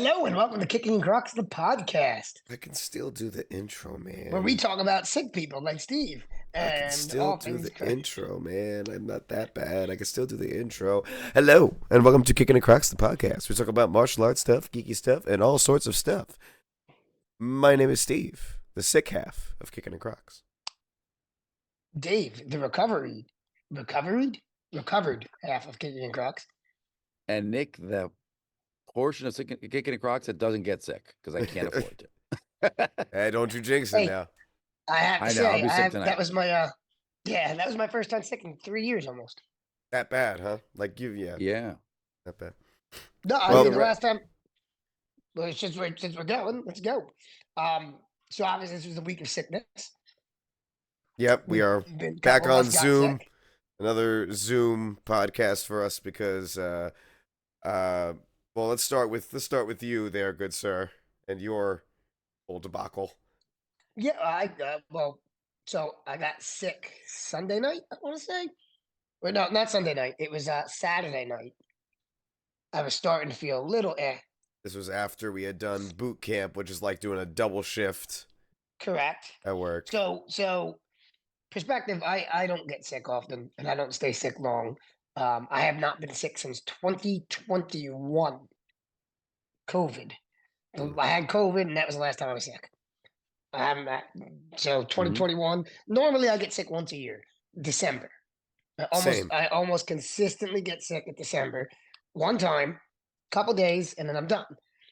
Hello and welcome to Kicking Crocs, the podcast, I can still do the intro, where we man. talk about sick people like Steve I can and still all do things the Crocs. intro, man. I'm not that bad. I can still do the intro. Hello, and welcome to Kickin' and Crocs, the podcast. We talk about martial arts stuff, geeky stuff, and all sorts of stuff. My name is Steve, the sick half of Kickin' and Crocs. Dave, the recovered half of Kicking Crocs. And Nick, the portion of Kickin and Crocs that doesn't get sick because I can't afford to. Hey, don't you jinx it Hey, now. I have to I know, say, I'll be sick tonight. that was my that was my first time sick in 3 years almost. That bad, huh? Like you, Yeah. that bad. No, I Well, mean the last time. Well, since we're going, let's go. So obviously this was a week of sickness. Yep, we are A back couple of on us got Zoom. sick. Another Zoom podcast for us because well, let's start with you there, good sir, and your old debacle. Yeah, so I got sick Sunday night, I want to say. Wait, no, not Sunday night. It was Saturday night. I was starting to feel a little This was after we had done boot camp, which is like doing a double shift correct. at work. So perspective, I don't get sick often and I don't stay sick long. I have not been sick since 2021. COVID. I had COVID and that was the last time I was sick. I haven't so 2021. Normally I get sick once a year, December. Same. I almost consistently get sick at December. One time, couple days, and then I'm done.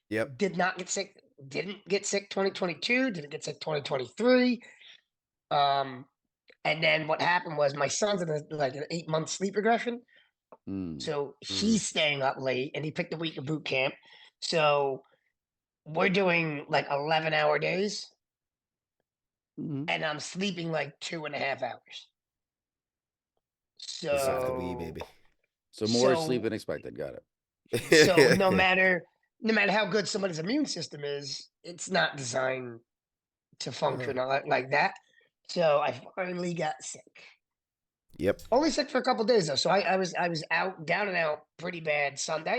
Yep. Did not get sick. Didn't get sick 2022. Didn't get sick 2023. And then what happened was my son's in like an 8-month sleep regression. So he's staying up late, and he picked a week of boot camp. So we're doing like 11-hour days, and I'm sleeping like 2.5 hours. This is off the Wii, So baby. So more So- sleep than expected. Got it. So no matter how good somebody's immune system is, it's not designed to function like that. So I finally got sick. Yep. Only sick for a couple days though. So I was out, down and out pretty bad Sunday,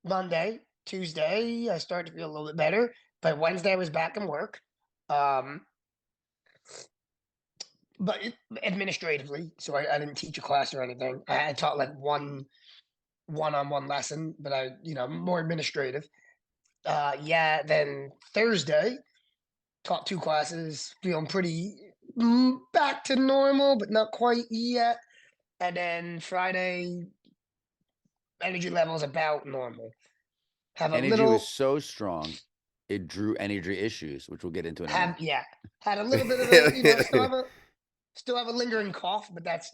Monday, Tuesday. I started to feel a little bit better. By Wednesday I was back in work. But administratively, so I didn't teach a class or anything. I taught like one-on-one lesson, but more administrative. Yeah, then Thursday, taught 2 classes, feeling pretty back to normal, but not quite yet. And then Friday, energy levels about normal. Have a Energy little, was so strong, it drew energy issues, which we'll get into in a minute. had a little bit of a, still have a lingering cough, but that's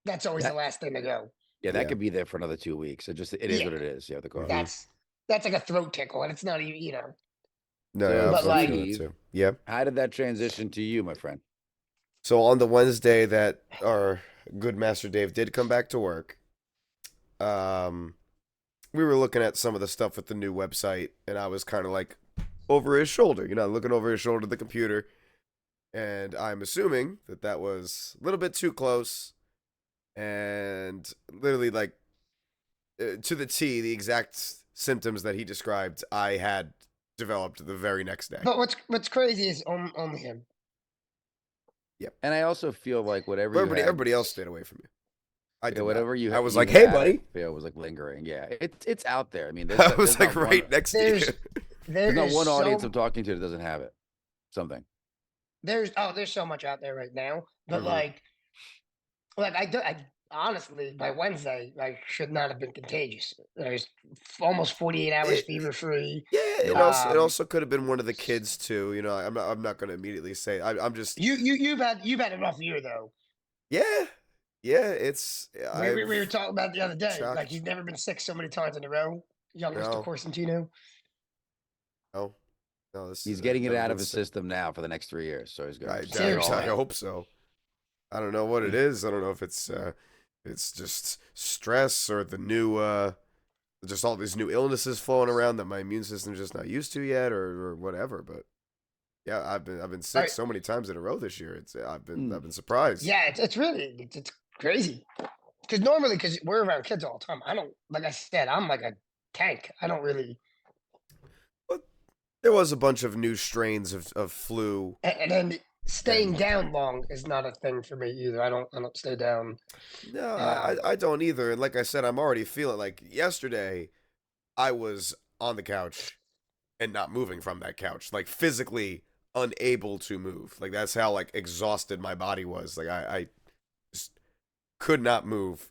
that's always the last thing to go. Yeah, that Yeah. could be there for another 2 weeks. It is what it is. Yeah, the cough. That's like a throat tickle, and it's not even. No, So, yeah, but I've like- felt it too. Yep. How did that transition to you, my friend? So on the Wednesday that our good master Dave did come back to work, we were looking at some of the stuff with the new website, and I was kind of like over his shoulder, looking over his shoulder at the computer, and I'm assuming that was a little bit too close, and literally like to the T, the exact symptoms that he described, I had developed the very next day. But what's crazy is only him. And I also feel like whatever But you had, everybody else stayed away from you. I did whatever not. you. I was you like, "Hey, had, buddy." I feel was like lingering. Yeah, it's out there. I mean, I was there's like not right one, next to you. There's not There's one audience so, I'm talking to that doesn't have it. Something. there's so much out there right now, but Mhm. like I honestly by Wednesday I should not have been contagious. There's almost 48 hours fever free. Yeah, it Um, also could have been one of the kids too. I'm not going to immediately say. I'm just. You've had a rough year though. Yeah. It's. We were talking about the other day. shocked. Like he's never been sick so many times in a row. Youngest No. of Corsentino. No, He's getting it out of his system now for the next 3 years. So he's good. I hope so. I don't know what it is. I don't know if it's just stress or the new just all these new illnesses flowing around that my immune system's just not used to yet, or whatever. But yeah, I've been sick so many times in a row this year. I've been surprised. Yeah, it's really it's crazy. Because we're around kids all the time. I don't, like I said, I'm like a tank. I don't really There was a bunch of new strains of flu. And then staying And down long is not a thing for me either. I don't stay down. no, Um, I don't either. And like I said, I'm already feeling like yesterday I was on the couch and not moving from that couch, like physically unable to move. Like that's how like exhausted my body was. Like I just could not move.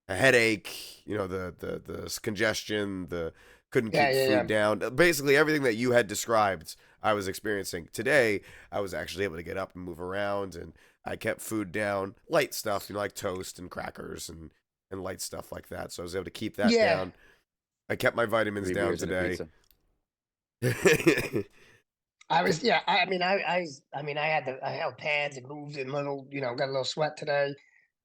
A headache, the congestion, the couldn't yeah, keep yeah, food yeah. down. Basically everything that you had described, I was experiencing. Today, I was actually able to get up and move around, and I kept food down, light stuff, like toast and crackers and light stuff like that. So I was able to keep that Yeah, down. I kept my vitamins 3 down beers and a today. pizza. I was. Yeah, I held pads and moved and little. Got a little sweat today.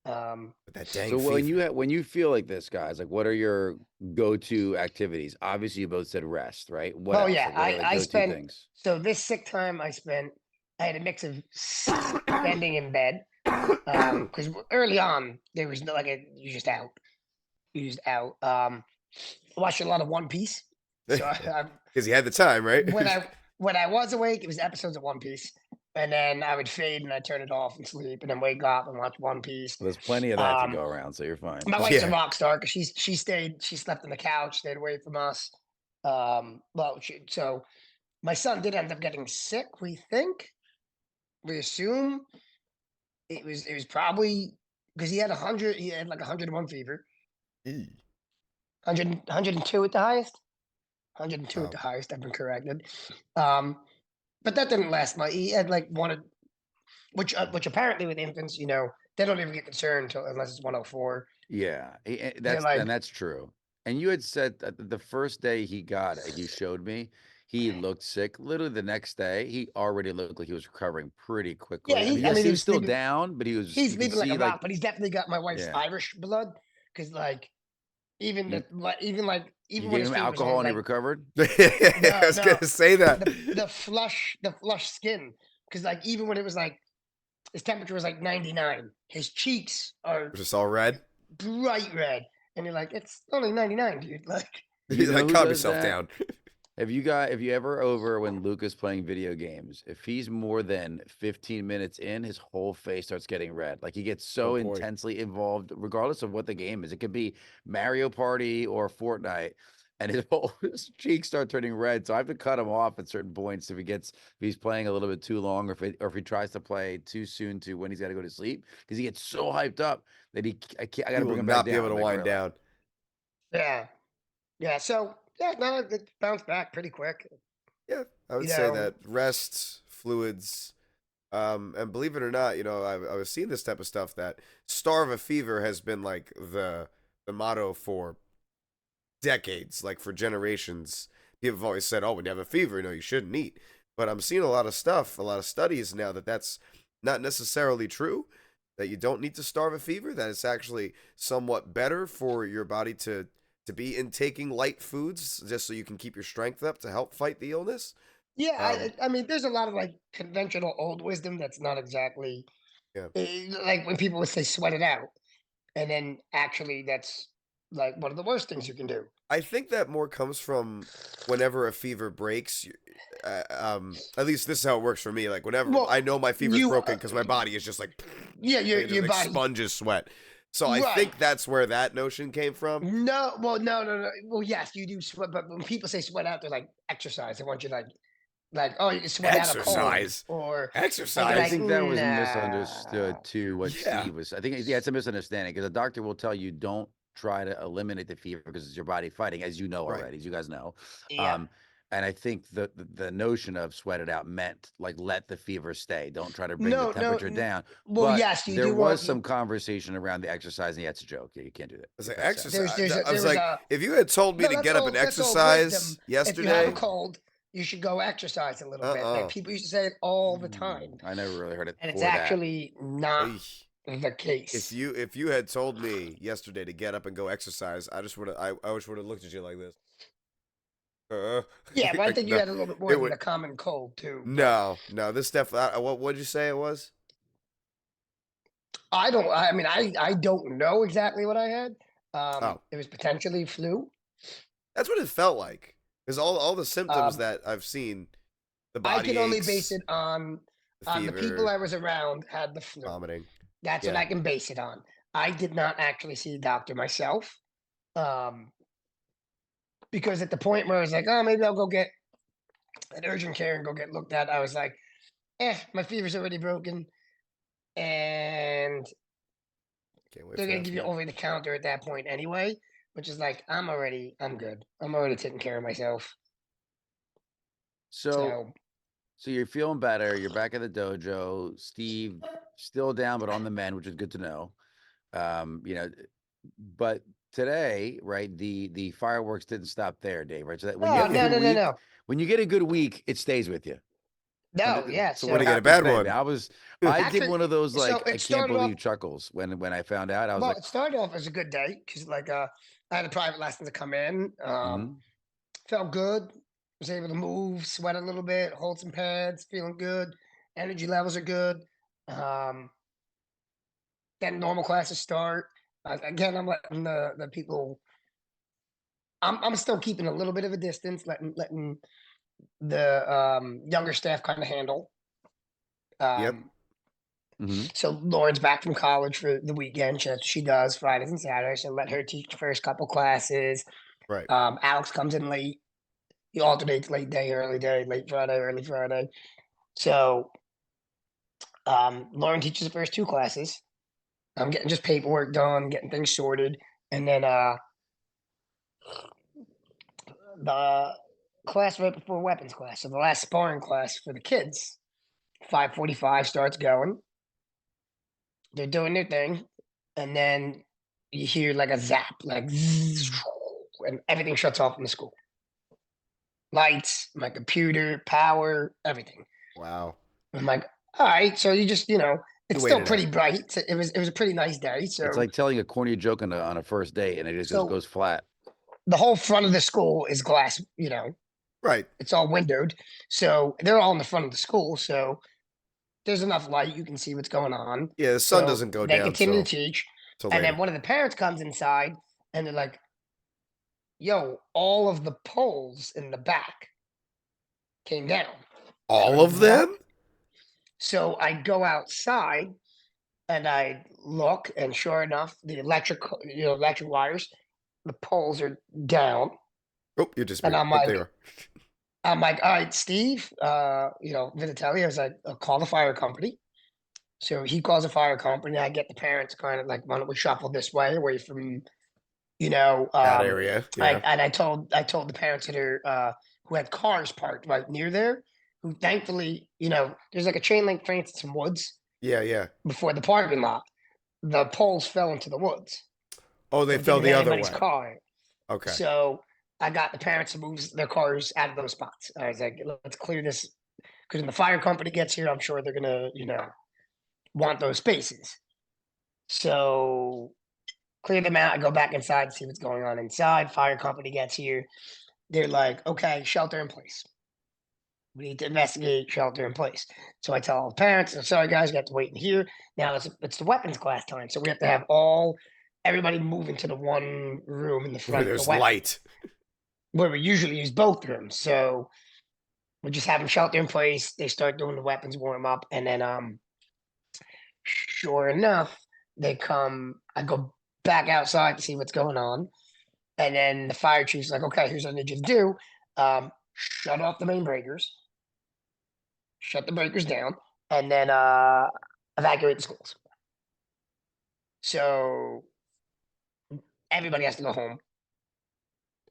Um, But that dang So fever. when you feel like this, guys, like what are your go-to activities? Obviously, you both said rest, right? What oh else? yeah, Like what are like I go-to spent things? so this sick time I spent. I had a mix of spending in bed because early on there was no you just out, I watched a lot of One Piece. So Because you had the time, right? when I was awake, it was episodes of One Piece, and then I would fade and I'd turn it off and sleep, and then wake up and watch One Piece. There's plenty of that to Um, go around, so you're fine. my wife's a Yeah. rock star because she slept on the couch, stayed away from us. So my son did end up getting sick. We assume it was probably because he had 100. He had like 101 fever, Eee. 102 at the highest. 102 at Oh. the highest. I've been corrected. Um, but that didn't last much. He had like which apparently with infants, they don't even get concerned unless it's 104. Yeah, They're like, that's true. And you had said that the first day he got it, you showed me, he looked sick. Literally the next day, he already looked like he was recovering pretty yeah, quickly. I mean, I yes, mean, he he was was still sleeping. down, but He's you can sleeping like a see rock, like, but he's definitely got my wife's yeah, Irish blood because even you the like you even when gave his him fever was alcohol only and he like recovered. I no was no gonna say that. the flush skin because like even when it was like his temperature was like 99, his cheeks are Just all red. bright red, and you're like, it's only 99, dude. Like, You know Like who calm does yourself that? down. If you ever over when Luke is playing video games, if he's more than 15 minutes in, his whole face starts getting red. Like he gets Oh so boy. intensely involved, regardless of what the game is. It could be Mario Party or Fortnite, and his whole his cheeks start turning red. So I have to cut him off at certain points if he's playing a little bit too long, or if he tries to play too soon to when he's got to go to sleep, because he gets so hyped up that I got He to will bring him back not be able down. to Like wind right, like down. yeah, yeah. So yeah, no, it bounced back pretty quick. Yeah, I You would say know, that rest, fluids, and believe it or not, I was seeing this type of stuff that starve a fever has been like the motto for decades, like for generations. People have always said, "Oh, when you have a fever, you shouldn't eat." But I'm seeing a lot of stuff, a lot of studies now that that's not necessarily true. That you don't need to starve a fever. That it's actually somewhat better for your body to be intaking light foods just so you can keep your strength up to help fight the illness. yeah. Um, I mean, there's a lot of like conventional old wisdom that's not exactly yeah. like when people would say sweat it out, and then actually that's like one of the worst things you can do. I think that more comes from whenever a fever breaks. At least this is how it works for me. Like whenever Well, I know my fever's you, broken because my body is just like, yeah, like it just your body, expunges sweat. So I right? think that's where that notion came from. No, well, no, no, no. Well, yes, you do sweat, but when people say sweat out, they're like exercise. They want you like, oh, you can sweat out a cold, Exercise, or and you're I like, exercise. think that was nah. misunderstood too, what Yeah, Steve was. I think, yeah, it's a misunderstanding because the doctor will tell you don't try to eliminate the fever because it's your body fighting, as you know right. already, as you guys know. Yeah. Um, and I think the notion of sweat it out meant like let the fever stay. Don't try to bring the No, no. temperature down. Well, But yes, you there do was want some conversation around the exercise, and yeah, it's a joke. Yeah, you can't do that. I was Get like, that set. exercise. I there was was like, a if you had told me no. to get up and That's old wisdom. exercise If you have a yesterday, cold, you should go exercise a little bit. Like uh-uh. people used to say it all the time, I never really heard it and it's for that. actually not Eesh. the If case. you had told me yesterday to get up and go exercise, I just would have I just would have looked at you like this. Uh, Yeah, but I think you no, had a little bit more it than would a common cold too. But no. This stuff. What did you say it was? I don't. I mean, I don't know exactly what I had. Oh, It was potentially flu. that's what it felt like. Because all the symptoms that I've seen, the I body can only base aches, it on the the people fever, I was around had the flu. vomiting. That's what Yeah. I can base it on. I did not actually see a doctor myself, um, because at the point where I was like, oh, maybe I'll go get an urgent care and go get looked at, I was like, my fever's already broken, and Can't wait they're for gonna that give you tomorrow. over the counter at that point anyway, which is like, I'm good. I'm already taking care of myself. So So you're feeling better. You're back at the dojo. Steve still down, but on the mend, which is good to know. You know, but today, right? The fireworks didn't stop there, Dave. Right? So that when you no, have a no, good no, no, week, no, when you get a good week, it stays with you. no. Yeah. So When what I So get a happened bad today, one. man? I did actually, one of those so like I it can't started off. believe chuckles when I found out. I was Well, like, it started off as a good day because I had a private lesson to come in. mhm. Felt good. Was able to move, sweat a little bit, hold some pads, feeling good. Energy levels are good. Um, then normal classes start. Again, I'm letting the people. I'm still keeping a little bit of a distance, letting the younger staff kind of handle. Yep. Um, Mhm. so Lauren's back from college for the weekend. She does Fridays and Saturdays. So let her teach the first couple classes. Right. Alex comes in late. He alternates late day, early day, late Friday, early Friday. So Lauren teaches the first two classes. I'm getting just paperwork done, getting things sorted, and then the class right before weapons class, so the last sparring class for the kids, 5:45 starts going. They're doing their thing, and then you hear like a zap, like zzz, and everything shuts off in the school. Lights, my computer, power, everything. Wow. I'm like, all right, so You it's still waited out. pretty bright. It was a pretty nice day. It's like telling a corny joke on a first date, and it just So goes flat. the whole front of the school is glass. Right. It's all windowed, so they're all in the front of the school. So there's enough light you can see what's going on. Yeah, the sun So doesn't go they down continue to till teach, and then later. one of the parents comes inside, and they're like, "Yo, all of the poles in the back came down." And I'm All like, of "What?" them? So I go outside and I look, and sure enough, the electric wires, the poles are down, Oh, you just and me. I'm Oh, there you like, are. all right, Steve, Vitatelli, I was like, call the fire company. So he calls the fire company. I get the parents kind of like, why don't we shuffle this way away from, you know, That um, area. I, Yeah. and I told the parents that are, who had cars parked right near there, who thankfully, there's like a chain link fence and some woods Yeah, yeah. before the parking lot. The poles fell into the woods. Oh, So they it didn't fell hit the other anybody's way. car. Okay. So I got the parents to move their cars out of those spots. I was like, let's clear this because when the fire company gets here, I'm sure they're gonna, want those spaces. So clear them out. I go back inside to see what's going on inside. Fire company gets here. They're like, okay, shelter in place. We need to investigate shelter in place. So I tell all the parents, I'm sorry guys, you have to wait in here. Now it's the weapons class time. So we have to have everybody move into the one room in the Where front, the there's weapon, light. where we usually use both rooms. So we just have them shelter in place. They start doing the weapons warm up, and then sure enough, they come. I go back outside to see what's going on, and then the fire chief's like, "Okay, here's what I need you to do: shut off the main breakers, shut the breakers down, and then evacuate the schools." So everybody has to go home.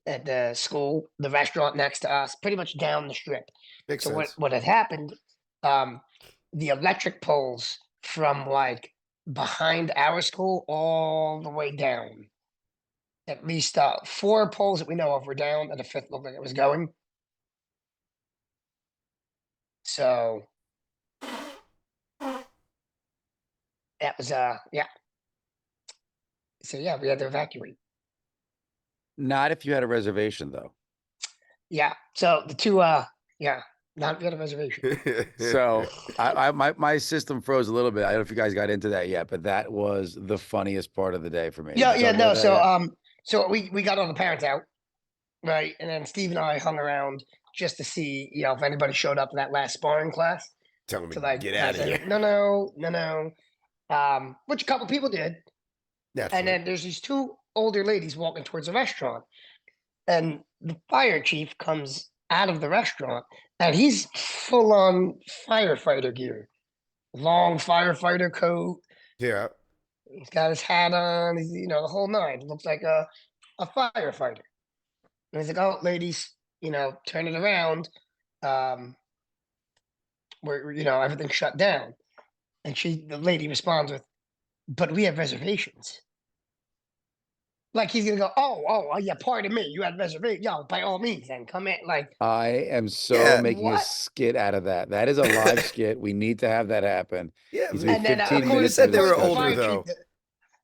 At the school, the restaurant next to us, pretty much down the strip. Makes So what sense. what had happened? Um, the electric poles from like behind our school all the way down. At least four poles that we know of were down, and the fifth looked like it was going. So that was yeah. So yeah, we had to evacuate. Not if you had a reservation, though. Yeah. So the two yeah, not if you had a reservation. So my system froze a little bit. I don't know if you guys got into that yet, but that was the funniest part of the day for me. Did Yeah, you yeah, talk about no. that So yet? so we got all the parents out. right? And then Steve and I hung around just to see, if anybody showed up in that last sparring class Telling me to like get kind out of of say, here. no, no, no, no. Which a couple people did. And Naturally. then there's these two older ladies walking towards the restaurant, and the fire chief comes out of the restaurant, and he's full on firefighter gear, long firefighter coat. Yeah. He's got his hat on. He's, the whole nine. Looks like a firefighter. And he's like, "Oh, ladies, turn it around. Um, where everything's shut down." And the lady responds with, "But we have reservations." Like he's gonna go, oh, yeah, pardon me, you had reservation. Yo, by all means, then come in. Like, I am so Yeah. making a what? skit out of that. That is a live skit. We need to have that happen. Yeah. Needs to be And then 15 you minutes said of they were according to the older fire discussion. chief,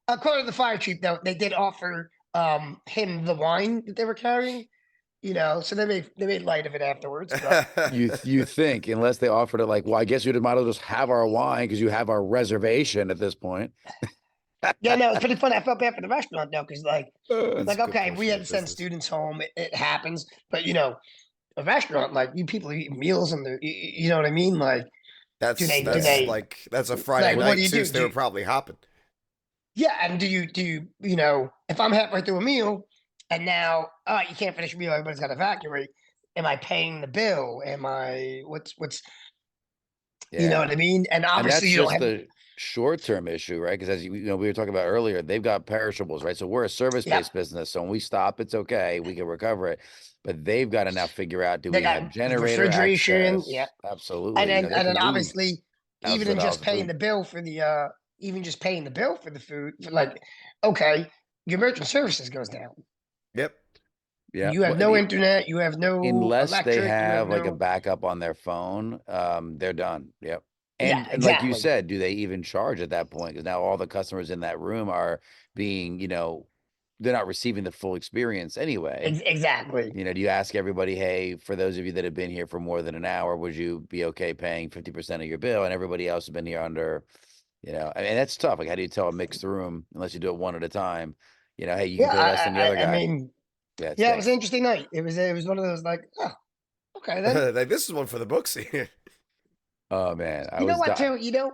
though. according to the fire chief, though, they did offer him the wine that they were carrying. So they made light of it afterwards. But You think, unless they offered it like, well, I guess you might as well just have our wine because you have our reservation at this point. yeah, no, it's pretty funny. I felt bad for the restaurant though, because It's like good okay, we portion had of to send business. students home. It happens, but a restaurant, like, you people eat meals and you know what I mean. Like, do That's they do that's Yeah. they like that's a Friday like what do night you too. do? So they were probably hopping. Yeah, and do you if I'm halfway through a meal and now you can't finish a meal, everybody's got to evacuate. Am I paying the bill? Am I what's you know Yeah. what I mean? And And obviously that's you don't just have the short-term issue, right? Because as we were talking about earlier, they've got perishables, right? So we're a yeah, service-based business. So when we stop, it's okay. We can recover it. But they've got to now figure out, do they we got have generator refrigeration, yeah. access? And Absolutely. then They and then can move obviously thousands even of in dollars just of paying food. the bill for the even just paying the bill for the food, like, okay, your merchant services goes down. Yep. Yeah. You have Well, no internet, you have no unless they electric, you have have like a no backup on their phone, they're done. Yep. yeah, And like you exactly. said, do they even charge at that point? Because now all the customers in that room are being, they're not receiving the full experience anyway. Exactly. Do you ask everybody, hey, for those of you that have been here for more than an hour, would you be okay paying 50% of your bill? And everybody else has been here under, I mean, that's tough. Like, how do you tell a mixed room unless you do it one at a time? Hey, you can Yeah, pay less than the other I guy. mean, Yeah, it yeah, it was an stinks. interesting night. It was one of those like, oh, okay then. Like this is one for the books here. Oh man, I You know was what di- too?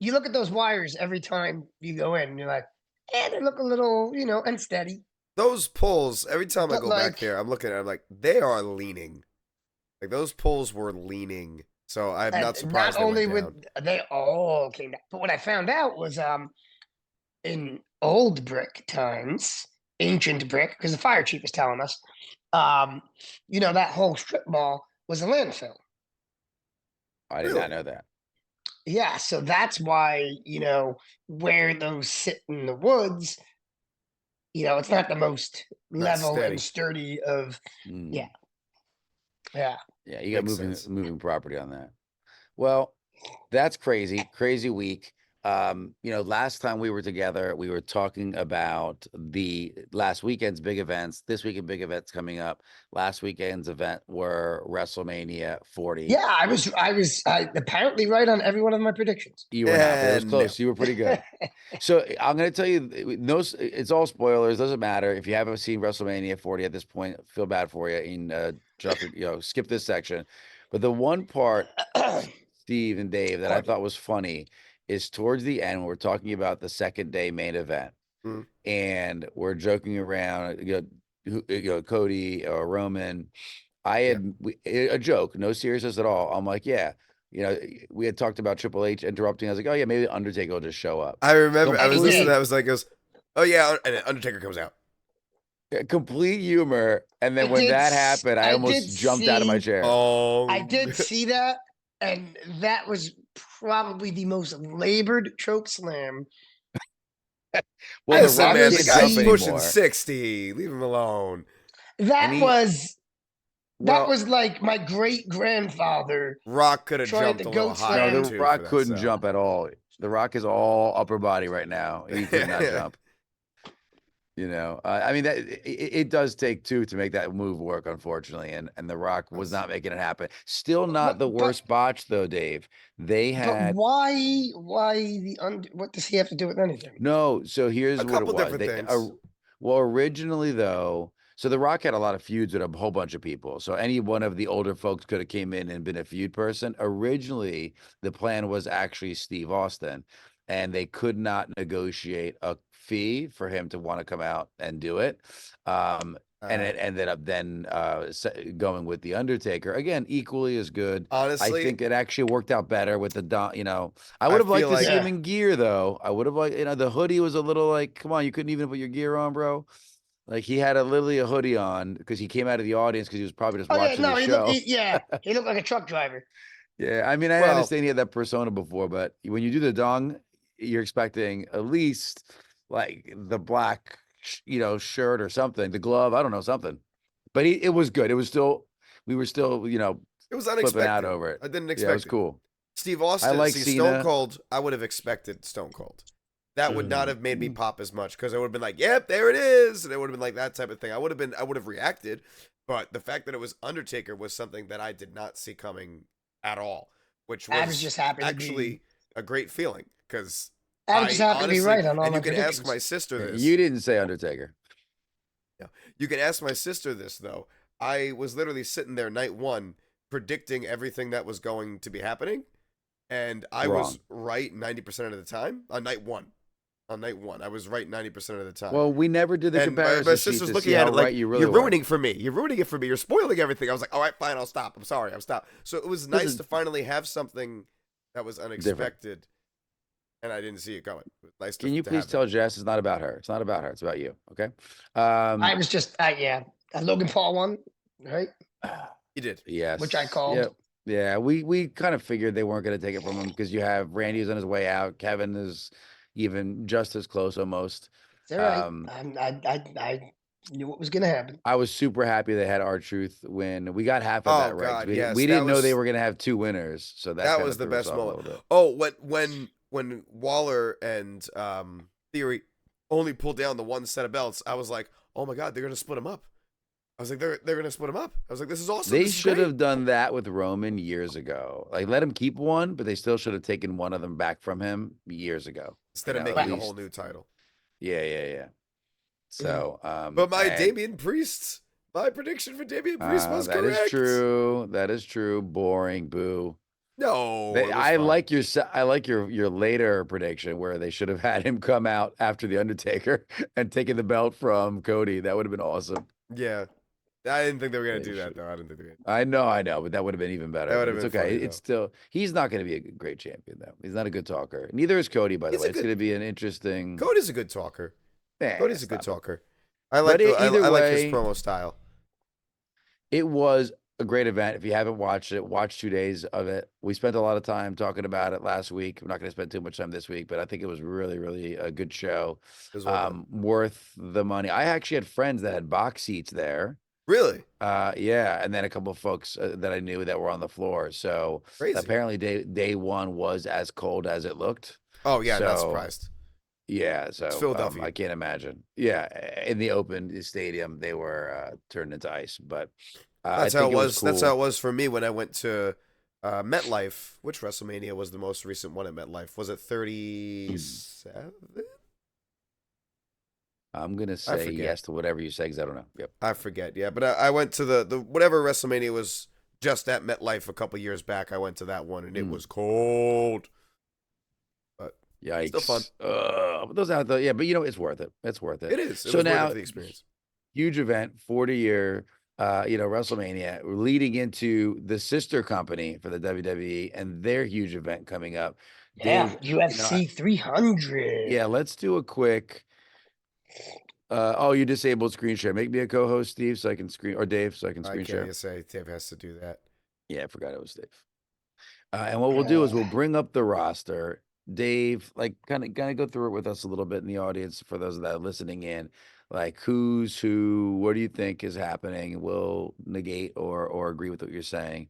You look at those wires every time you go in, and you're like, they look a little, unsteady. Those pulls, every time I But go back there, like, I'm looking at it, I'm like, they are leaning. Like those pulls were leaning. So I'm and not not surprised they went only down. would they all came down, but what I found out was in old brick times, ancient brick, because the fire chief was telling us, um, that whole strip mall was a landfill. I did not Really? know that. Yeah, so that's why, where those sit in the woods, it's not the most Not level and steady. sturdy of, yeah, Mm, yeah. yeah, you got Makes moving sense. moving property on that. Well, that's crazy, crazy week. Last time we were together, we were talking about the last weekend's big events. This weekend, big events coming up. Last weekend's event were WrestleMania 40. Yeah, I was apparently right on every one of my predictions. You were not, but it was No. close. You were pretty good. So I'm going to tell you, no, it's all spoilers. Doesn't matter if you haven't seen WrestleMania 40 at this point. Feel bad for you and skip this section. But the one part, Steve and Dave, that I Pardon. thought was funny is towards the end when we're talking about the second day main event, Mm. and we're joking around. Cody or Roman. I Yeah. had a joke, no seriousness at all. I'm like, yeah. We had talked about Triple H interrupting. I was like, oh yeah, maybe Undertaker will just show up. I remember I And he was listening to did. that. I was like, goes, oh yeah, and then Undertaker comes out. Complete humor. And I then when did. that happened, I I did almost jumped out of my see. chair. Oh, I did see that, and that was probably the most labored choke slam. Well, I've The listen, Rock man, ever the can't guy's jump seen. pushing anymore. 60. Leave him alone. And That he, was that well, was like my great grandfather Rock could have trying jumped to a little goat no, higher The slam. too for Rock that couldn't sell. jump at all. The Rock is all upper body right now. He could not jump. I mean that it does take two to make that move work, unfortunately, and The Rock was That's- not making it happen. Still not the But worst botch though, Dave. They but had why what does he have to do with anything? no. So here's a what it couple was. different They things. well, originally though, So The Rock had a lot of feuds with a whole bunch of people. So any one of the older folks could have came in and been a feud person. Originally, the plan was actually Steve Austin, and they could not negotiate a fee for him to want to come out and do it. And it ended up then going with The Undertaker. Again, equally as good. I Honestly, think it actually worked out better with the I I would have liked feel to see like- him in gear though. I would have liked, the hoodie was a little like, come on, you couldn't even put your gear on, bro. Like he had literally a hoodie on because he came out of the audience because he was probably just Oh yeah, watching no, the he show. looked. He looked like a truck driver. Yeah, I mean, I Well- understand he had that persona before, but when you do the dong, you're expecting at least like the black, shirt or something, the glove, I don't know, something. But it was good. It was still, we were still, it was flipping unexpected. out over it. I didn't Yeah, expect it was it. cool. Steve Austin, like see, Stone Cena. Cold, I would have expected Stone Cold. That would not have made me Mm. pop as much because I would have been like, "Yep, there it is," and it would have been like that type of thing. I would have reacted, but the fact that it was Undertaker was something that I did not see coming at all, which I was was just happy to actually be. a great feeling because I was just happy to be honestly, right on all and my you can ask predictions. my sister Yeah, this. you didn't say Undertaker. You can ask my sister this though. I was literally sitting there night one predicting everything that was going to be happening, and I was right 90% of the time on night one. On night one, I was right 90% of the time. Well, we never did the and comparison my sheet sister's to looking see at how it like, right you really "You're were. ruining for me. You're ruining it for me. You're spoiling everything." I was like, "All right, fine. I'll stop. I'm sorry. I'll stop." So it was nice Listen- to finally have something that was unexpected, and I didn't see it coming. It was nice. Can you to please have tell it. Jess it's not about her? It's not about her. It's about you. Okay. I was just, yeah, a Logan Paul one, right? You did. Yes. Which I called. Yep. Yeah, we kind of figured they weren't going to take it from him because you have Randy's on his way out. Kevin is even just as close almost. It's all right. Um, I knew what was gonna happen. I was super happy they had R-Truth win. We got half of Oh, that right. God, We, yes, we that didn't know they was- were going to have two winners, so that That kinda was the threw us best off a moment. little bit. Oh, when Waller and Theory only pulled down the one set of belts, I was like, "Oh my God, they're gonna split them up." I was like, "They're gonna split them up." I was like, "This is awesome." They This is should great." have done that with Roman years ago. Like let him keep one, but they still should have taken one of them back from him years ago. Instead of at making a whole least. new title. Yeah. So, But my and- Damian Priest, my prediction for Damian Priest was that correct. is true. That is true. Boring. Boo. No, They- it was I fun. like your later prediction where they should have had him come out after the Undertaker and taken the belt from Cody. That would have been awesome. Yeah, I didn't think they were gonna They do that should. though. I didn't think they were. I know, but that would have been even better. That would But have it's been okay. funny, It's still he's not going to be a great champion though. He's not a good talker. Neither is Cody, by the He's way. a It's good- going to be an interesting. Cody's a good talker. Nah, Cody's a good stop it. talker. I like But I either like his way- promo style. It was a great event. If you haven't watched it, watch 2 days of it. We spent a lot of time talking about it last week. I'm not going to spend too much time this week, but I think it was really, really a good show. It was well done. Worth the money. I actually had friends that had box seats there. Really Yeah, and then a couple of folks that I knew that were on the floor. So crazy. apparently day one was as cold as it looked. Oh yeah, not so- surprised. Yeah, so Philadelphia. I can't imagine. Yeah, in the open stadium, they were turned into ice. But That's I how think it was. That's cool. how it was for me when I went to MetLife. Which WrestleMania was the most recent one at MetLife? Was it 37? I'm gonna say forget. yes to whatever you say because I don't know. Yep. I forget. Yeah, but I went to the whatever WrestleMania was just at MetLife a couple years back. I went to that one and it was cold. Yikes. Still fun. But those out there, yeah, but it's worth it. It's worth it. It is. It So was worth it now- for the experience. Huge event, 40-year, WrestleMania, leading into the sister company for the WWE and their huge event coming up. Yeah, Dave, UFC 300. Yeah, let's do a quick. You disabled screen share. Make me a co-host, Steve, so I can screen, or Dave, so I can I screen can't share. even say Dave has to do that. Yeah, I forgot it was Dave. And what we'll do is we'll bring up the roster. Dave, like, kind of go through it with us a little bit in the audience for those that are listening in. Like, who's who? What do you think is happening? We'll negate or agree with what you're saying.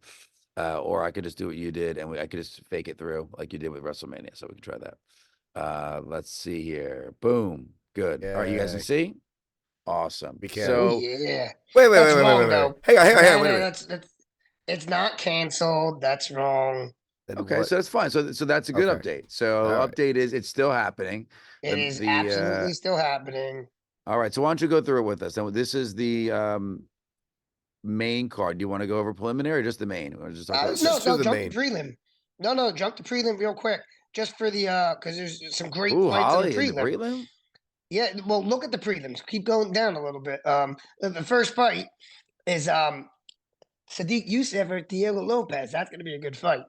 Or I could just do what you did, and I could just fake it through like you did with WrestleMania. So we can try that. Let's see here. Boom. Good. All right, you guys can Yay. see? Awesome. We can. Oh, So yeah. Wait, That's wrong, wait. though. Hang on, No, wait a no, minute. it's not canceled. That's wrong. Then okay, what- so that's fine. So that's a good Okay. update. So All right. update is it's still happening. It is absolutely still happening. All right, so why don't you go through it with us? And this is the main card. Do you want to go over preliminary or just the main? Or just talk about Let's No, just do no, the jump main. to prelim. No, jump to prelim real quick, just for the because there's some great Ooh, fights in the Holly in the prelim. prelim? Yeah, well, look at the prelims. Keep going down a little bit. The first fight is Sadiq Youssef or Diego Lopez. That's going to be a good fight.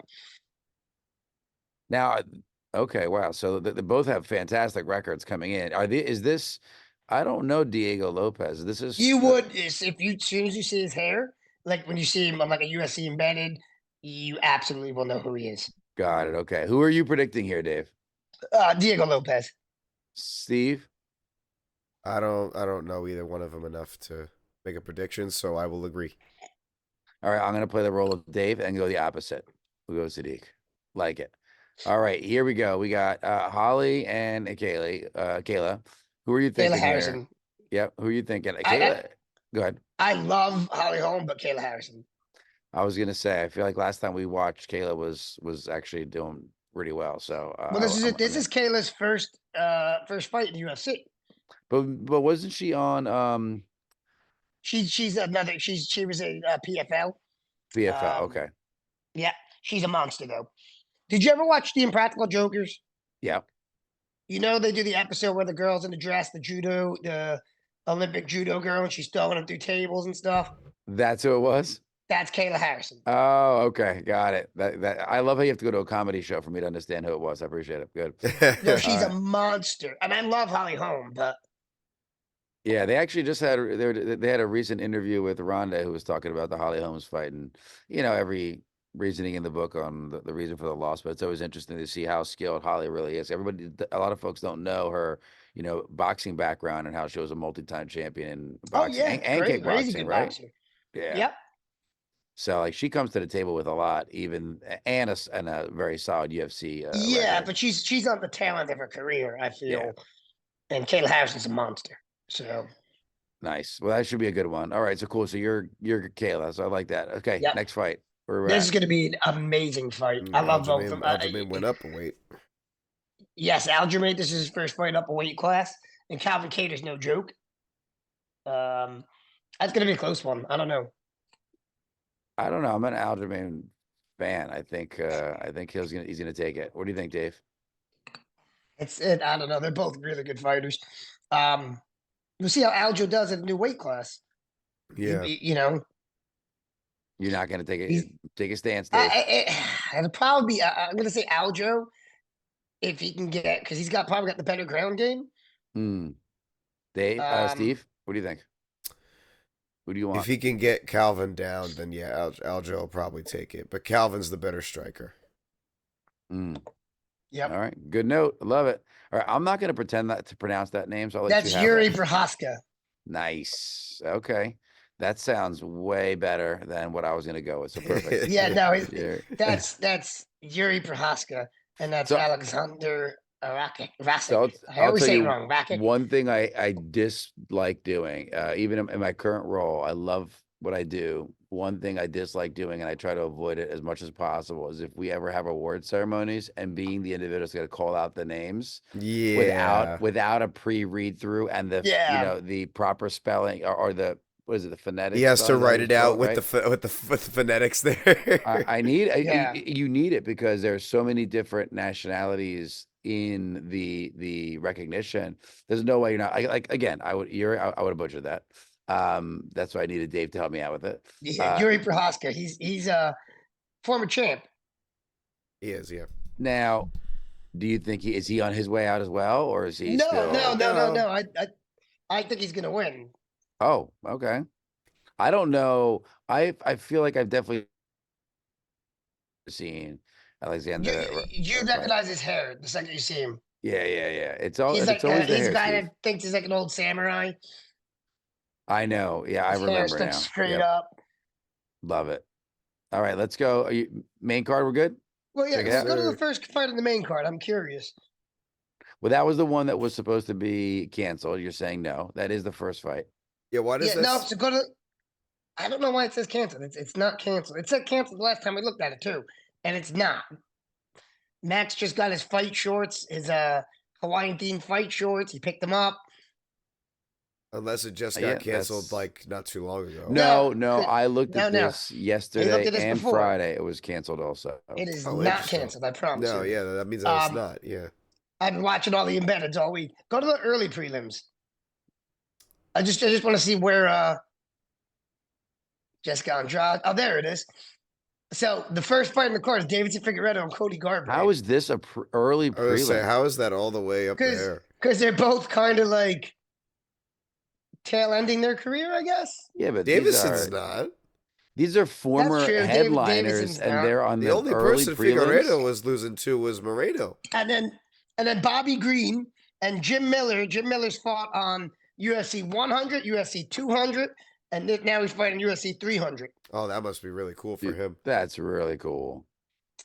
Now, okay, wow. So they both have fantastic records coming in. Is this? I don't know Diego Lopez. This is You would if you as soon as you see his hair, like when you see him on like a UFC embedded, you absolutely will know who he is. got it. Okay, who are you predicting here, Dave? Diego Lopez. Steve? I don't know either one of them enough to make a prediction, so I will agree. All right, I'm gonna play the role of Dave and go the opposite. We'll go Sadiq. Like it. All right, here we go. We got Holly and Kayla. Who are you Kayla thinking here? Harrison. Yep. Who are you thinking? I, Kayla. Go ahead. I love Holly Holm, but Kayla Harrison. I was gonna say, I feel like last time we watched, Kayla was actually doing pretty well. So, Well, this is it. This is Kayla's first fight in UFC. but wasn't she on She's another. She was a PFL. PFL? Okay. Yeah, she's a monster though. Did you ever watch The Impractical Jokers? Yeah. You know they do the episode where the girl's in the dress, the Olympic judo girl, and she's throwing them through tables and stuff. That's who it was. That's Kayla Harrison. Oh, okay, got it. That I love how you have to go to a comedy show for me to understand who it was. I appreciate it. Good. No, she's All a right. monster, and I love Holly Holm, but Yeah, they actually just had they had a recent interview with Rhonda who was talking about the Holly Holmes fight and every reasoning in the book on the reason for the loss. But it's always interesting to see how skilled Holly really is. A lot of folks don't know her, boxing background and how she was a multi-time champion in boxing yeah, and crazy kickboxing, good right? boxer. Yeah. Yep. So like she comes to the table with a lot, even and a very solid UFC Yeah, record. but she's on the tail end of her career, I feel. Yeah. And Kayla Harrison's a monster. So Nice. Well, that should be a good one. All right, so cool. So you're Kayla, so I like that. Okay, yep. next fight. Where we're This at. is going to be an amazing fight. I love both of them. Aljamain went up a weight. Yes, Aljamain. This is his first fight up a weight class, and Calvin Cater's no joke. That's going to be a close one. I don't know. I don't know. I'm an Aljamain fan. I think he's gonna take it. What do you think, Dave? I don't know. They're both really good fighters. We'll see how Aljo does in a new weight class. Yeah. You're not gonna take He's- a stance, Dave. It'll probably be. I'm going to say Aljo if he can get because he's probably got the better ground game. Dave, Um, Steve, what do you think? Who do you want? If he can get Calvin down, then yeah, Aljo will probably take it. But Calvin's the better striker. Yep. All right. Good note. I love it. All right. I'm not going to pretend to pronounce that name. So I'll let That's you have Yuri it. Prohaska. Nice. Okay. That sounds way better than what I was going to go with. So perfect. Yeah, no, Yeah. that's Yuri Prohaska, and that's So- Alexander Rakic. So I always say it wrong. Rakic. one thing I dislike doing, even in my current role, I love what I do. One thing I dislike doing, and I try to avoid it as much as possible, is if we ever have award ceremonies and being the individual's going to call out the names Yeah. without a pre-read through and the the proper spelling or the what is it, the phonetics? He has to spelling, write it out right? with the phonetics there. I need Yeah. you need it because there's so many different nationalities in the recognition. There's no way you're not again. I would have butchered that. That's why I needed Dave to help me out with it. Yeah, Yuri Prohaska. He's a former champ. He is, yeah. Now, do you think is he on his way out as well, or is he No, still? no. I think he's gonna win. Oh, okay. I don't know. I feel like I've definitely seen Alexander. You recognize his hair the second you see him. Yeah. It's He's always like the he's hair, a guy Steve. that thinks he's like an old samurai. I know. Yeah, I His hair remember sticks now. straight Yep, up. love it. All right, let's go. Are you main card? We're good. Well, yeah. Check it Let's out. go to the first fight in the main card. I'm curious. Well, that was the one that was supposed to be canceled. You're saying no. That is the first fight. Yeah, why does Yeah, this? no. So go to. I don't know why it says canceled. It's not canceled. It said canceled the last time we looked at it too, and it's not. Max just got his fight shorts, his Hawaiian themed fight shorts. He picked them up. Unless it just Yeah, got canceled that's like not too long ago. no. I looked at No. this He looked yesterday at this and before. Friday. It was canceled also. It is Oh, not interesting. canceled. I promise No, you. yeah, that means that it's Um, not. Yeah. I've been watching all the embeddeds all week. Go to the early prelims. I just want to see where Jessica Andrade. Oh, there it is. So the first fight in the card is Davidson Figueredo and Cody Garbrandt. How is this a early I was say, prelim? how is that all the way up there? Because they're both kind of like tail ending their career, I guess. Yeah, but Davidson's not. these are former true. headliners, Davidson's and not. they're on The the only early person prelims. Figueredo was losing to was Moreno. And then Bobby Green and Jim Miller. Jim Miller's fought on UFC 100, UFC 200, and now he's fighting UFC 300. Oh, that must be really cool for Dude, him. That's really cool.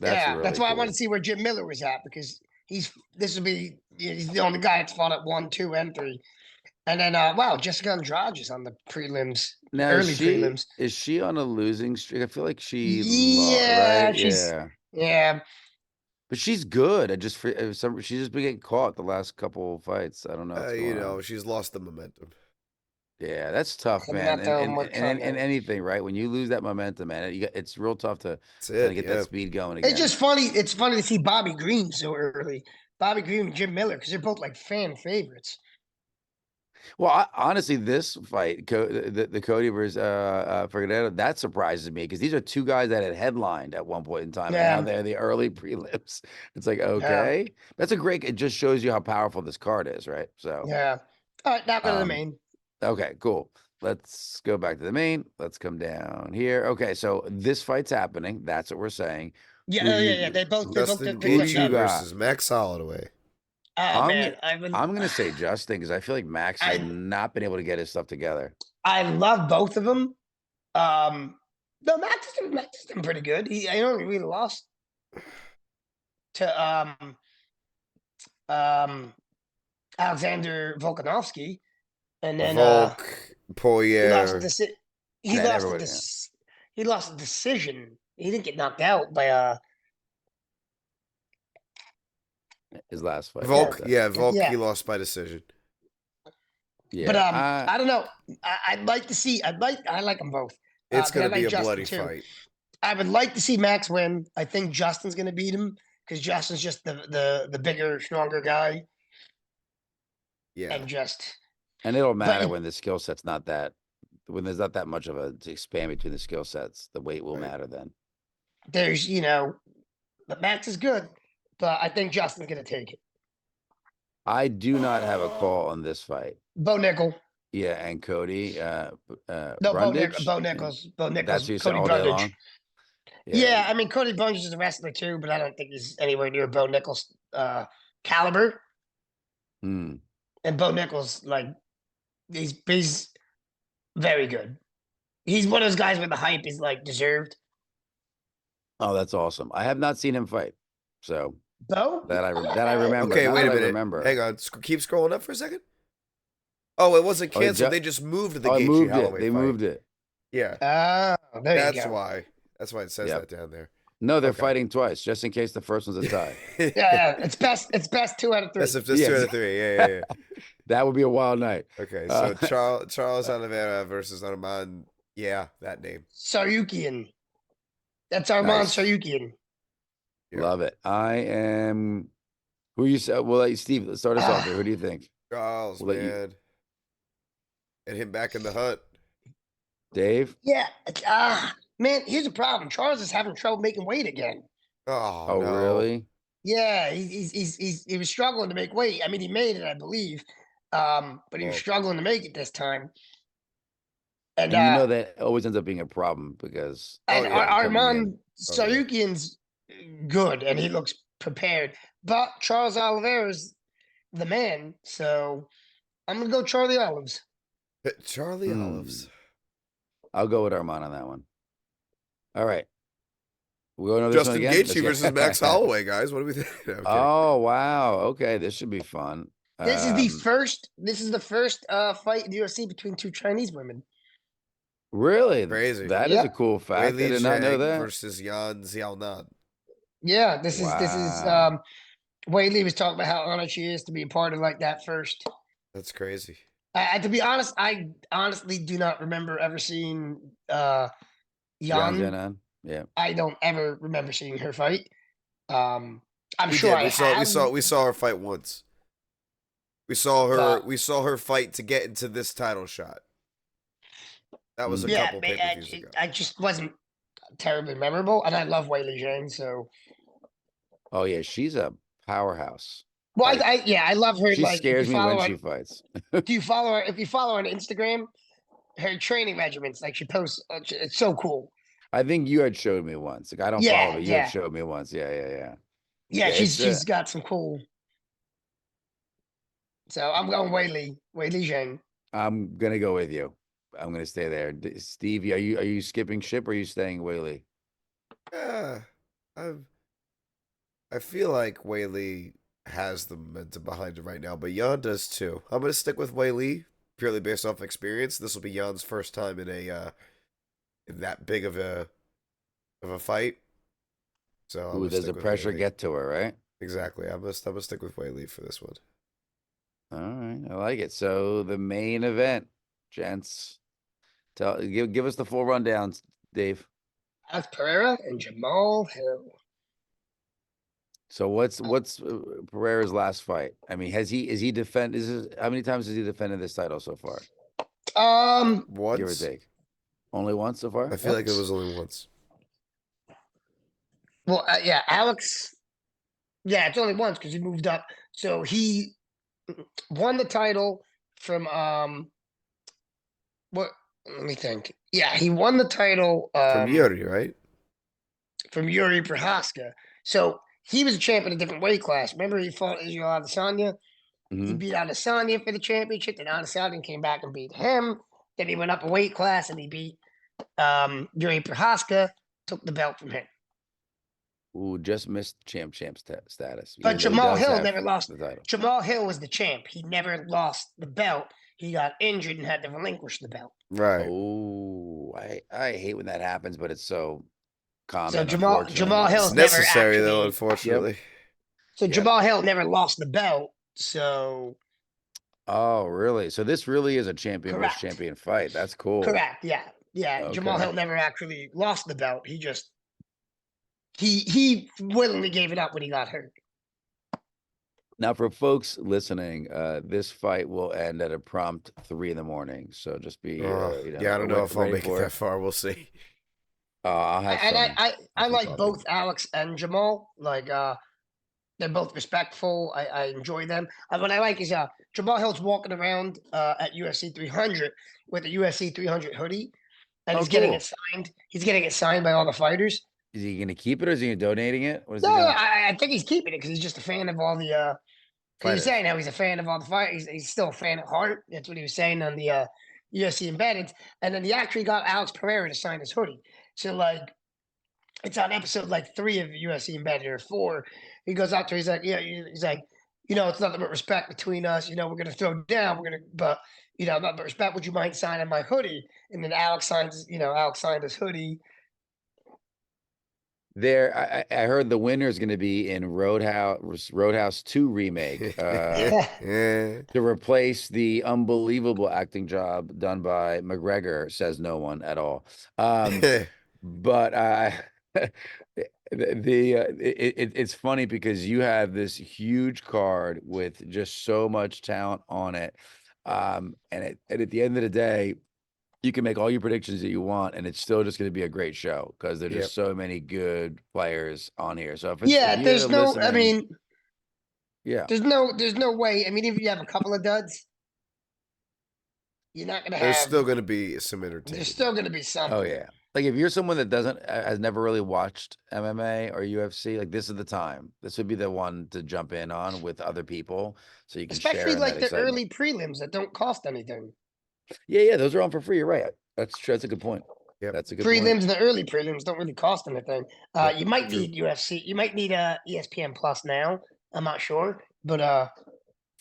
That's Really why I cool. wanted to see where Jim Miller was at because he's the only guy that's fought at 1, 2, and 3. And then wow, Jessica Andrade is on the prelims, Now early prelims. is she on a losing streak? I feel like she Yeah, right? she's Yeah. yeah. But she's good. I just she's just been getting caught the last couple of fights. I don't know what's You going know, on. she's lost the momentum. Yeah, that's tough, I'm man. not throwing much on And that. anything, right? When you lose that momentum, man, it's real tough to That's kind of it. get Yeah. that speed going again. It's just funny. It's funny to see Bobby Green so early. Bobby Green and Jim Miller because they're both like fan favorites. Well, honestly, this fight, the Cody versus Figueiredo, that surprises me because these are two guys that had headlined at one point in time, and now Yeah. they're the early prelims. It's like, okay, that's a great. It just shows you how powerful this card is, right? So, Yeah. All right, now go to the main. Okay, cool. Let's go back to the main. Let's come down here. Okay, so this fight's happening. That's what we're saying. Yeah. They both Justin picked up Gaethje that. versus Max Holloway. Oh I'm man, I'm gonna say Justin because I feel like Max has I- not been able to get his stuff together. I love both of them. No, Max is doing pretty good. I only really lost to Alexander Volkanovski, and then Volk, he Poirier. lost a decision. He didn't get knocked out by His last fight. Volk, Volk, Yeah. he lost by decision. Yeah, But I don't know. I'd like to see. I like them both. It's but I going to be like a Justin bloody too. fight. I would like to see Max win. I think Justin's going to beat him because Justin's just the bigger, stronger guy, Yeah. and it'll matter when the skill set's not that. When there's not that much of a span between the skill sets, the weight will matter then. There's but Max is good, but I think Justin's going to take it. I do not have a call on this fight. Bo Nickel. Yeah, and Cody. No, Brundage? Bo Nichols. Bo Nichols. That's what you said Cody all day Brundage. long? Yeah, I mean Cody Brundage is a wrestler too, but I don't think he's anywhere near Bo Nichols' caliber. Hmm. And Bo Nichols, like, he's very good. He's one of those guys where the hype is like deserved. Oh, that's awesome. I have not seen him fight, so Bo? that I remember. Okay, Now wait a that I minute. remember. Hang on. Keep scrolling up for a second. Oh, it wasn't Oh, they canceled. ju- They just moved the Oh, I Gaethje moved Holloway it. They fight. moved it. Yeah. Oh, there you That's go. why. That's why it says Yep. that down there. No, they're Okay. fighting twice, just in case the first one's a tie. Yeah. It's best 2 out of 3. That's just 2 out of 3. Yeah. That would be a wild night. Okay, so Charles Oliveira versus Arman. Yeah, that name. Saryukian. That's Arman Nice. Saryukian. Yeah. Love it. I am. Who you said? Well, Steve, let's start us off here. Who do you think? Charles, We'll let you- man. And him back in the hunt. Dave? Yeah. Man, here's the problem. Charles is having trouble making weight again. Oh, no. Really? Yeah, he was struggling to make weight. I mean, he made it, I believe, but he was Oh. struggling to make it this time. And And you know that always ends up being a problem because and Oh, yeah, coming Arman in. Oh, yeah. Saryukian's good, and he looks prepared. But Charles Oliveira's the man, so I'm gonna go Charlie Olives. Charlie Olives. I'll go with Armand on that one. All right. We go to this one Justin again? Gaethje versus Max Holloway, guys. What do we think? No, I'm kidding. Oh, wow. Okay, this should be fun. This is the first. This is the first fight in the UFC between 2 Chinese women. Really? Crazy. That is a cool fact. I Weili did not know Zhang that. versus Yan Xiaonan. Yeah, this is Wow. Weili was talking about how honored she is to be a part of like that first. That's crazy. To be honest, I honestly do not remember ever seeing Jan Jan. Zenon? Yeah. I don't ever remember seeing her fight. Um, I'm We sure did. I have, We saw her fight once. We saw her. but We saw her fight to get into this title shot. That was a Mm. yeah, couple pay-per-views ago. I just wasn't terribly memorable, and I love Weili Zhang. So, Oh yeah, she's a powerhouse. well, Like, I love her. she Like, if you scares me when follow her, she fights. do you follow her? If you follow her on Instagram, her training regimens, like she posts, it's so cool. I think you had showed me once. Like, I don't follow, Yeah, but you had yeah, showed me once. Yeah, yeah, yeah. yeah. Yeah, it's She's got some cool. So I'm going Weili Zhang. I'm gonna go with you. I'm gonna stay there. Steve, are you skipping ship or are you staying Whaley? Yeah, I feel like Whaley has the momentum behind it right now, but Jan does too. I'm gonna stick with Whaley purely based off experience. This will be Jan's first time in a in that big of a fight, so I'm Ooh, gonna does the stick with pressure Whaley. get to her, right? Exactly. I'm gonna stick with Whaley for this one. All right, I like it. So the main event, gents. Give us the full rundown, Dave. Alex Pereira and Jamal Hill. So what's Pereira's last fight? I mean, how many times has he defended this title so far? Give or Once? take. Only once so far? I feel like it was only once. Well, yeah, Alex. Yeah, it's only once because he moved up. So he won the title from what? Let me think. Yeah, he won the title From Yuri, right? from Yuri Prohaska. So he was a champ in a different weight class. Remember, he fought Israel Adesanya. He Hmm. beat Adesanya for the championship. Then Adesanya came back and beat him. Then he went up a weight class and he beat Yuri Prohaska. Took the belt from him. Ooh, just missed status, But even though he Jamal does Hill have never lost. the title. Jamal Hill was the champ. He never lost the belt. He got injured and had to relinquish the belt. Right. Oh, I hate when that happens, but it's so So common, unfortunately. Jamal It's Hill's never necessary though, actually. unfortunately. So Yep. Jamal Hill never lost the belt. So Oh, really? So this really is a champion versus correct, champion fight. That's cool. correct. Yeah, yeah. Jamal Okay. Hill never actually lost the belt. He just he willingly gave it up when he got hurt. Now, for folks listening, this fight will end at a prompt 3 a.m. So just be, Yeah, I don't know if I'll ready make it for that far. We'll see. I'll have And some. I some like coffee. both Alex and Jamal. Like they're both respectful. I enjoy them. What I like is Jamal Hill's walking around at UFC 300 with a UFC 300 hoodie, and Oh, he's getting cool. it signed. He's getting it signed by all the fighters. Is he going to keep it or is he donating it? What is No, he doing? I think he's keeping it because he's just a fan of all the. Because he's Fighters. saying how he's a fan of all the fighters. He's still a fan at heart. That's what he was saying on the UFC embedded. And then he actually got Alex Pereira to sign his hoodie. So like it's on episode like 3 of UFC Embedded or 4. He goes out there, he's like, yeah, he's like, it's nothing but respect between us. We're gonna throw down, but nothing but respect. Would you mind signing my hoodie? And then Alex signed his hoodie. I heard the winner is going to be in Roadhouse 2 remake to replace the unbelievable acting job done by McGregor, says no one at all. But it's funny because you have this huge card with just so much talent on it. And at the end of the day, you can make all your predictions that you want, and it's still just going to be a great show because there's just so many good players on here. So if you're There's no. I listening, mean, yeah, there's no way. I mean, even if you have a couple of duds, you're not gonna There's have. still going to be some entertainment. There's still gonna be something. oh yeah. Like if you're someone that has never really watched MMA or UFC, like this is the time. This would be the one to jump in on with other people, so you can share Especially in like that the excitement. early prelims that don't cost anything. Yeah, those are on for free. You're right. That's true. That's a good point. Yep. That's a good Prelims, point. the early prelims don't really cost anything. Yep, You might true. need UFC. You might need ESPN Plus now. I'm not sure, but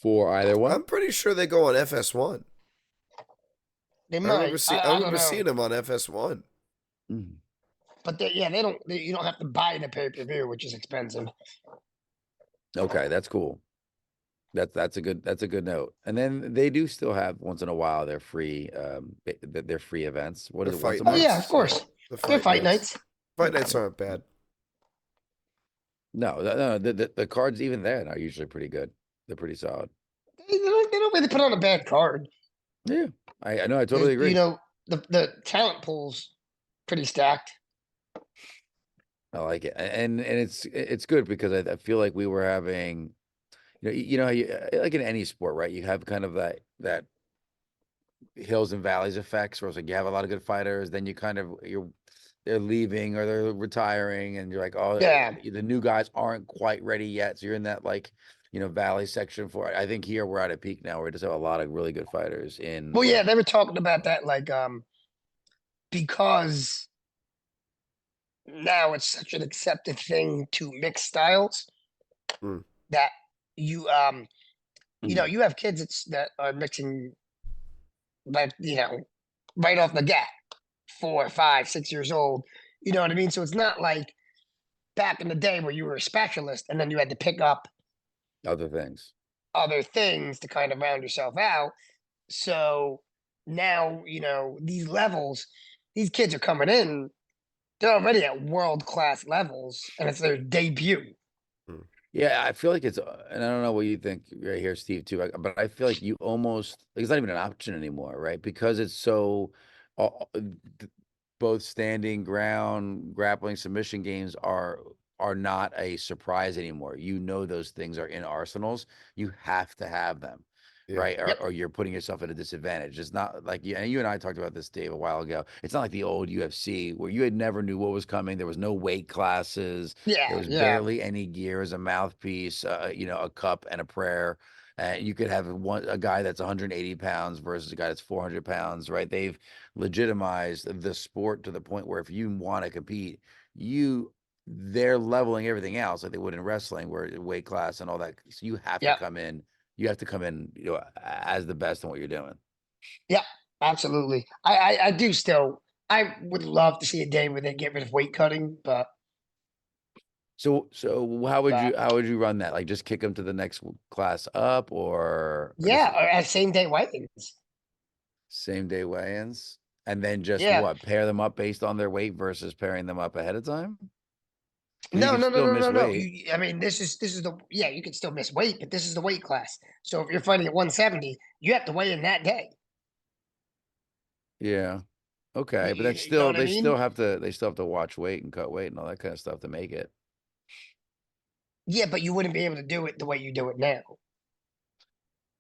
For either one. I'm pretty sure they go on FS1. they I might. remember, I don't remember know. seeing them on FS1. Mhm. But they don't. You don't have to buy the pay per view, which is expensive. Okay, that's cool. That's a good note. And then they do still have once in a while their free their free events. What The is it, once fight a Oh month? yeah, of nights, yeah. course. The They're fight fight nights. nights. Fight nights aren't bad. No, the cards even then are usually pretty good. They're pretty solid. They don't really put on a bad card. Yeah, I know. I There's, totally agree. the talent pool's pretty stacked. I like it, and it's good because I feel like we were having, you know, how like in any sport, right? You have kind of that hills and valleys effects, where it's like you have a lot of good fighters, then you kind of they're leaving or they're retiring, and you're like, oh, Yeah. the new guys aren't quite ready yet, so you're in that like valley section for it. I think here we're at a peak now. Where we just have a lot of really good fighters in. Well, yeah, they were talking about that, like, because now it's such an accepted thing to mix styles Mm. that you you have kids that are mixing, like, right off the gap, 4, 5, 6 years old. You know what I mean? So it's not like back in the day where you were a specialist and then you had to pick up Other things. other things to kind of round yourself out. So now, these levels, these kids are coming in, they're already at world class levels, and it's their debut. Mm. Yeah, I feel like it's, and I don't know what you think right here, Steve, too, but I feel like you almost, like, it's not even an option anymore, right? Because it's so, both standing, ground, grappling, submission games are not a surprise anymore. You know those things are in arsenals. You have to have them, Yeah. right? Or, Yep. or you're putting yourself at a disadvantage. It's not like you and I talked about this, Dave, a while ago. It's not like the old UFC where you had never knew what was coming. There was no weight classes. There Yeah, was yeah, barely any gear as a mouthpiece, a cup and a prayer. And you could have a guy that's 180 pounds versus a guy that's 400 pounds, right? They've legitimized the sport to the point where if you want to compete, they're leveling everything else like they would in wrestling, where weight class and all that. So you have to yep, come in. You have to come in, as the best in what you're doing. yep, absolutely. I do still. I would love to see a day where they get rid of weight cutting, but So how would you run that? Like just kick them to the next class up, or I guess yeah, or at same day weigh-ins. same day weigh-ins, and then just Yeah, what, pair them up based on their weight versus pairing them up ahead of time? Because you no, can no, no, still no, miss no, no. weight. I mean, this is the yeah. You can still miss weight, but this is the weight class. So if you're fighting at 170, you have to weigh in that day. Yeah. Okay, but that's You know still what I mean? they still have to watch weight and cut weight and all that kind of stuff to make it. Yeah, but you wouldn't be able to do it the way you do it now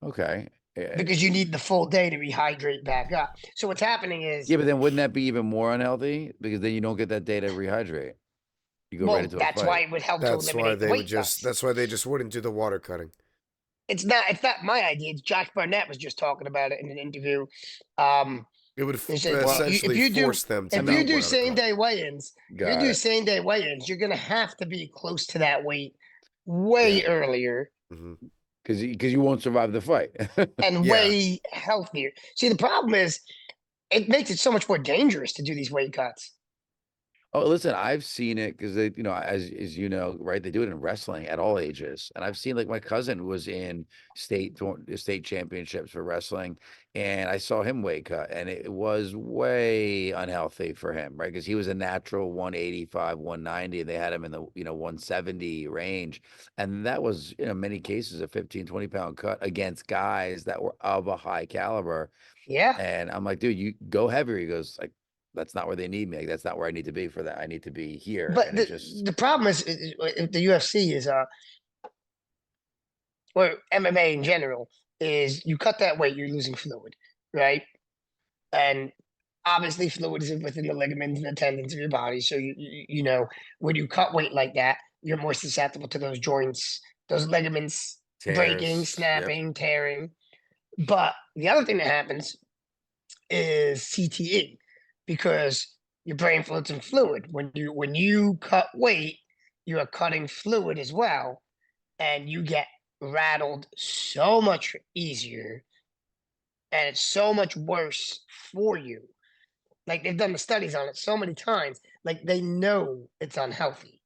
Okay. because you need the full day to rehydrate back up. So what's happening is, Yeah, but then wouldn't that be even more unhealthy? Because then you don't get that day to rehydrate. You go right well, into a that's fight. why it would help to That's why eliminate the they would weight just. cuts. That's why they just wouldn't do the water cutting. It's not my idea. It's Josh Barnett was just talking about it in an interview. Um, It would he said if essentially you do force them to if you not do water same cut. day weigh-ins, if you Got do it. same day weigh-ins, you're gonna have to be close to that weight Yeah. way earlier Hmm. Because you won't survive the fight. and Yeah. way healthier. See, the problem is it makes it so much more dangerous to do these weight cuts. Oh, listen, I've seen it because they, as you know, right? They do it in wrestling at all ages, and I've seen, like, my cousin was in state championships for wrestling, and I saw him weight cut, and it was way unhealthy for him, right? Because he was a natural 185, 190, and they had him in the 170 range, and that was many cases a 15, 20 pound cut against guys that were of a high caliber, Yeah. and I'm like, dude, you go heavier. He goes like, that's not where they need me. Like, that's not where I need to be for that. I need to be here. But And it the just, the problem is the UFC is or MMA in general is you cut that weight, you're losing fluid, right? And obviously fluid is within the ligaments and the tendons of your body. So when you cut weight like that, you're more susceptible to those joints, those ligaments breaking, tears. Yep. snapping, tearing. But the other thing that happens is CTE because your brain floats in fluid. When you cut weight, you are cutting fluid as well, and you get rattled so much easier, and it's so much worse for you. Like they've done the studies on it so many times, like they know it's unhealthy.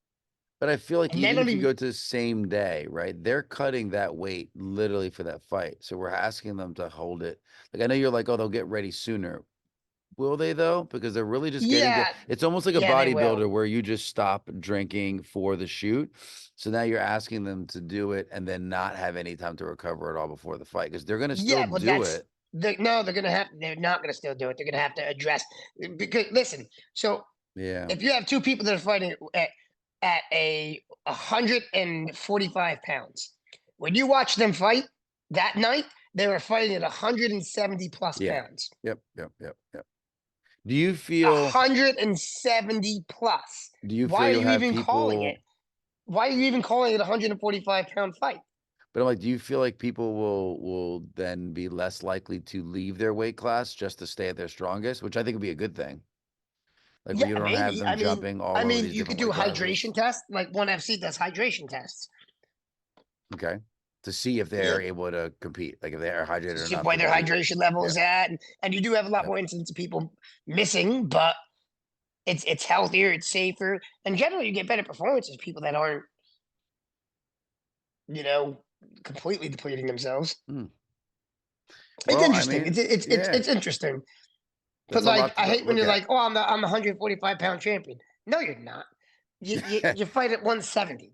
But I feel like And they even don't if you even. go to the same day, right? They're cutting that weight literally for that fight. So we're asking them to hold it. Like I know you're like, oh, they'll get ready sooner. Will they though? Because they're really just getting to. Yeah, It's almost like a yeah, they will. bodybuilder where you just stop drinking for the shoot. So now you're asking them to do it and then not have any time to recover at all before the fight because they're gonna still Yeah, but do that's it. no, they're gonna have. They're not gonna still do it. They're gonna have to address because listen. So Yeah. if you have two people that are fighting at a 145 pounds, when you watch them fight that night, they were fighting at 170 plus Yeah. pounds. Yep. Yep. Yep. Yep. Do you A feel? 170 plus. Do you feel Why are you'll you have even calling it? people? Why are you even calling it a 145-pound fight? But I'm like, do you feel like people will then be less likely to leave their weight class just to stay at their strongest, which I think would be a good thing. Like where Yeah, you don't have maybe. them jumping all over these You could different do weight hydration classes. tests. Like ONE FC does hydration tests Okay. To see if yeah, they're able to compete, like if they are to hydrated see enough where to their compete. hydration level Yeah. is at, and you do have a lot Yep. more instances of people missing, but it's healthier, it's safer, and generally you get better performances. People that aren't, you know, completely depleting themselves. Hmm. It's Well, I interesting. mean, yeah, It's interesting. But that's a like, lot to I hate when look you're at. like, "Oh, I'm the 145-pound champion." No, you're not. You fight at 170.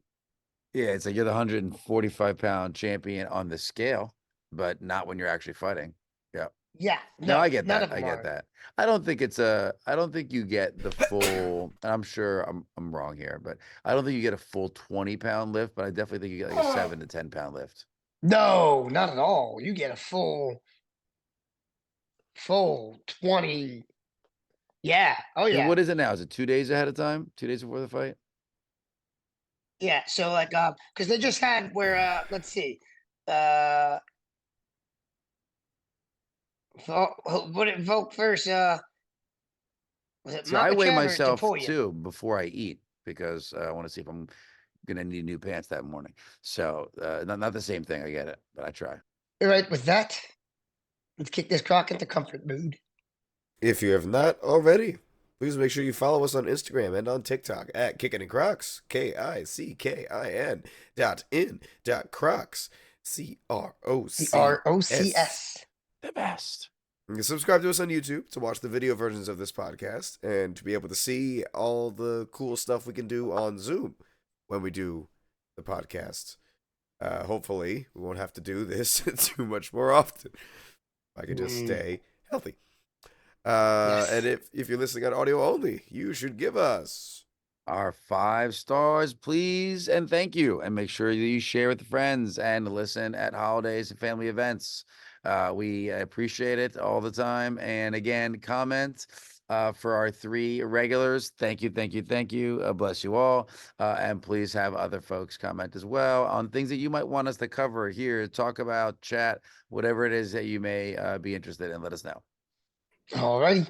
Yeah, it's like you're the 145-pound champion on the scale, but not when you're actually fighting. Yeah. Yeah, No, no, I get none that. of I them get are. that. I don't think you get the full, and I'm sure I'm wrong here, but I don't think you get a full 20-pound lift, but I definitely think you get like a 7 to 10-pound lift. No, not at all. You get a full 20. Yeah. Oh And yeah. what is it now? Is it 2 days ahead of time? 2 days before the fight? Yeah. So like because they just had where let's see. Uh what did vote first? Was it See, I weigh Makachev or myself Tapoya? too before I eat because I want to see if I'm gonna need new pants that morning. So not the same thing. I get it, but I try. All right, with that, let's kick this crock into comfort mood. If you have not already, please make sure you follow us on Instagram and on TikTok at Kickin and Crocs, KICKIN.in.Crocs, The CROCS. ROCS. The best. You can subscribe to us on YouTube to watch the video versions of this podcast and to be able to see all the cool stuff we can do on Zoom when we do the podcast. Hopefully, we won't have to do this too much more often. I can just stay healthy. Yes. And if you're listening on audio only, you should give us Our 5 stars, please, and thank you. And make sure that you share with friends and listen at holidays and family events. We appreciate it all the time. And again, comment for our 3 regulars. Thank you, thank you, thank you. Bless you all. And please have other folks comment as well on things that you might want us to cover here, talk about, chat, whatever it is that you may be interested in. Let us know. All righty.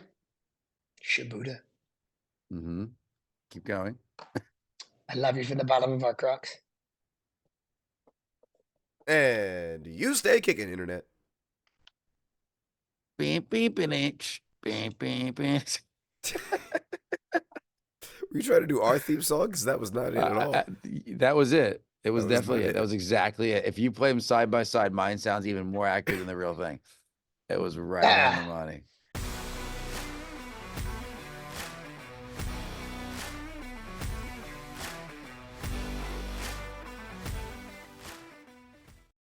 Shibuda. Mm-hmm. Keep going. I love you from the bottom of our crocs. and you stay kicking, internet. Beep, beep, and itch. Beep, beep, beep. Were you trying to do our theme song? Because that was not it at all. That was it. It was That was definitely not it. That it. was exactly it. If you play them side by side, mine sounds even more accurate than the real thing. It was right on the money.